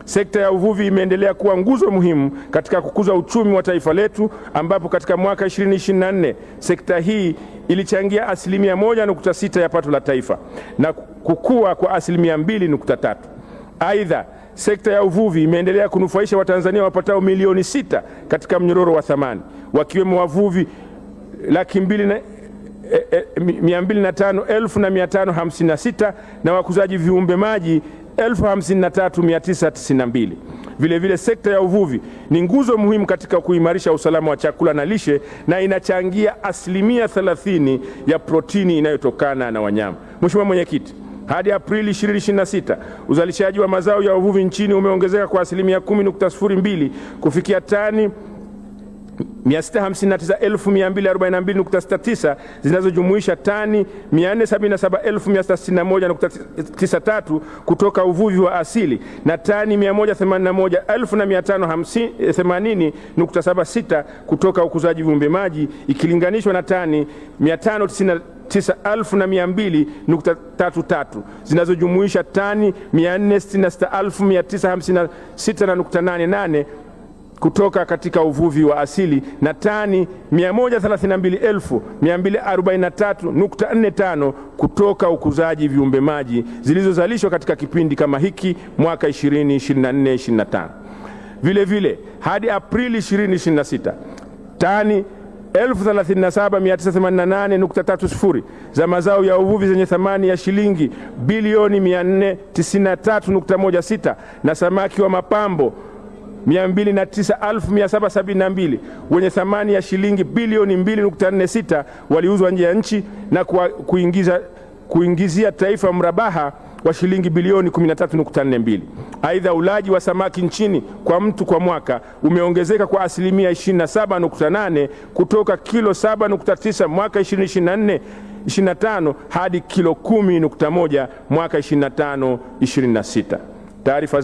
Sekta ya uvuvi imeendelea kuwa nguzo muhimu katika kukuza uchumi wa taifa letu, ambapo katika mwaka 2024 sekta hii ilichangia 1.6% ya pato la taifa na kukua kwa 2.3%. Aidha, sekta ya uvuvi imeendelea kunufaisha Watanzania wapatao milioni 6 katika mnyororo wa thamani, wakiwemo wavuvi 205,556 na wakuzaji viumbe maji 53,992. Vilevile, sekta ya uvuvi ni nguzo muhimu katika kuimarisha usalama wa chakula na lishe na inachangia 30% ya protini inayotokana na wanyama. Mheshimiwa Mwenyekiti, hadi Aprili 2026 uzalishaji wa mazao ya uvuvi nchini umeongezeka kwa 10.02% kufikia tani 659,242.69 zinazojumuisha tani 477,661.93 kutoka uvuvi wa asili na tani 181,580.76 kutoka ukuzaji viumbe maji ikilinganishwa na tani 599,200.33 zinazojumuisha tani 466,956.88 kutoka katika uvuvi wa asili na tani 132,243.45 kutoka ukuzaji viumbe maji zilizozalishwa katika kipindi kama hiki mwaka 2024-2025. Vilevile, hadi Aprili 2026 tani 37,988.30 za mazao ya uvuvi zenye thamani ya shilingi bilioni 493.16 na samaki wa mapambo 209,772 wenye thamani ya shilingi bilioni 2.46 waliuzwa nje ya nchi na kuingizia taifa mrabaha wa shilingi bilioni 13.42. Aidha, ulaji wa samaki nchini kwa mtu kwa mwaka umeongezeka kwa 27.8% kutoka kilo 7.9 mwaka 2024-2025 hadi kilo 10.1 mwaka 2025-2026. Taarifa